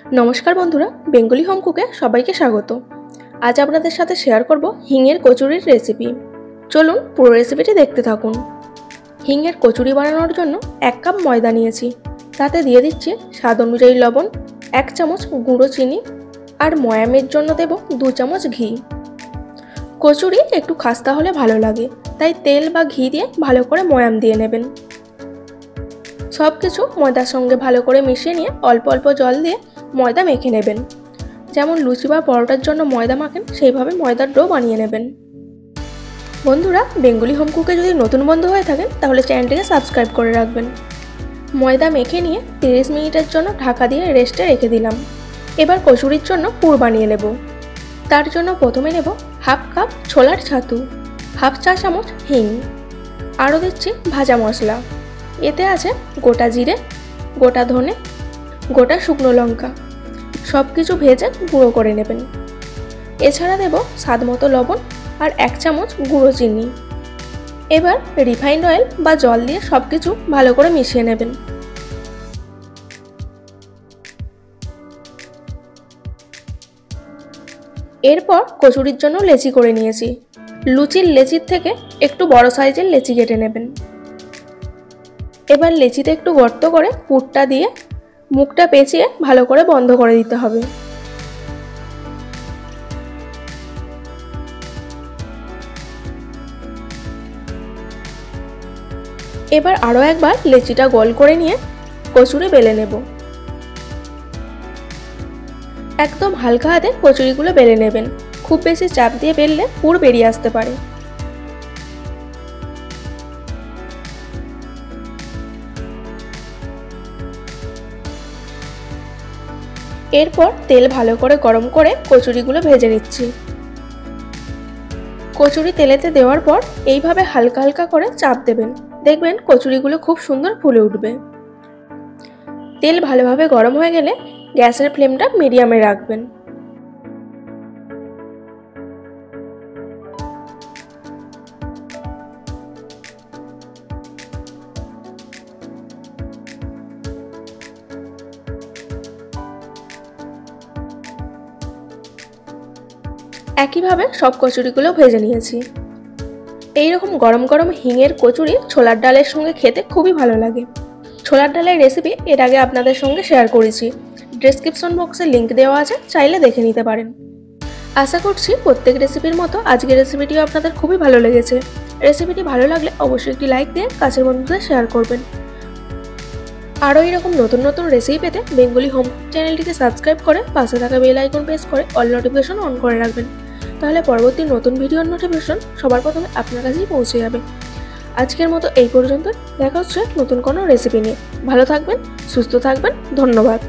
नमस्कार बंधुरा बेंगली होम कुके सबाइके स्वागत। आज आपनादेर साथे शेयर करब हिंगेर कचुरिर रेसिपि। चलुन पुरो रेसिपिटी देखते थाकुन। हिंगेर कचुरि बानानोर जोन्नो 1 कप मयदा नियेछि, ताते दिये दिच्छि स्वाद अनुयायी लवण, 1 चामच गुঁড়ো चिनी और मयामेर जोन्नो देब 2 चामच घी। कचुरि एकटु खास्ता होले भालो लागे, ताई तेल बा घी दिये भालो करे मयाम दिये नेबेन। सबकिछु मयदार संगे भालो करे मिशिये निये अल्प अल्प जल दिये मयदा मेखे नेबेन। जेमन लुचि बा परोटार जोन्नो मयदा माखेन सेइभावे मयदार डो बानिये नेबेन। बंधुरा बेंगली होम कुके यदि नतुन बंधु हये थाकेन ताहले चैनेलटिके सबस्क्राइब करे राखबेन। मयदा मेखे निये 30 मिनिटेर जोन्नो ढाका दिये रेस्टे रेखे दिलाम। एबार कचुरिर जोन्नो पुर बानिये नेब। तार जोन्नो प्रथमे नेब हाफ कप छोलार छातु, हाफ चा चामच हिंग, आरो दिচ্ছি भाजा मशला। एते आछे गोटा जिरे, गोटा धने, गोटा शुकनो लंका, सबकिछु भेजे गुঁড়ো करे नेबेन। एछाड़ा देब स्वादमतो लवण और 1 चामच गुঁড়ো चिनी। एबार रिफाइंड अয়েল बा जल दिए सबकिछु भालो करे मिशिये नेबेन। एरपर कचुरिर जोन्नो लेचि करे निয়েছি। लुचिर लेचिर थेके एकटु बड़ो साइजेर लेचि केटे नेबेन। एबार लेचिते एकटु गर्त करे पुरटा दिए मुखटा पेचिए भालो करे बंध करे दिते हबे। एबार आरो एकबार लेचिटा गोल करे निये कचुरि बेले नेब। एकदम हालका हाथे कचुरिगुलो बेले नेबेन। खूब बेशी चाप दिए बेलले पुर बेरिये आसते पारे। एरपर तेल भालो करे गरम करे कचुरिगुलो भेजे निচ্ছি। कचुरि तेलेते देওয়ার पर এইভাবে হালকা হালকা করে চাপ দেবেন। দেখবেন কচুরিগুলো খুব সুন্দর ফুলে উঠবে। তেল ভালোভাবে গরম হয়ে গেলে গ্যাসের ফ্লেমটা মিডিয়ামে রাখবেন। একইভাবে সব কচুরিগুলো ভেজে নিয়েছি। এই রকম গরম গরম হিঙের কচুরি ছোলার ডালের সঙ্গে খেতে খুবই ভালো লাগে। ছোলার ডালের রেসিপি এর আগে আপনাদের সঙ্গে শেয়ার করেছি, ডেসক্রিপশন বক্সে লিংক দেওয়া আছে, চাইলে দেখে নিতে পারেন। আশা করছি প্রত্যেক রেসিপির মতো আজকের রেসিপিটিও আপনাদের খুবই ভালো লেগেছে। রেসিপিটি ভালো লাগলে অবশ্যই একটি লাইক দিয়ে কাছের বন্ধুদের শেয়ার করবেন। আরও এরকম নতুন নতুন রেসিপি পেতে বেঙ্গলি হোম চ্যানেলটিকে সাবস্ক্রাইব করে পাশে থাকা বেল আইকন প্রেস করে অল নোটিফিকেশন অন করে রাখবেন। তাহলে পরবর্তী নতুন ভিডিওর নোটিফিকেশন সবার প্রথমে আপনার কাছেই পৌঁছে যাবে। আজকের মতো এই পর্যন্ত। দেখা হচ্ছে নতুন কোনো রেসিপি নিয়ে। ভালো থাকবেন, সুস্থ থাকবেন। ধন্যবাদ।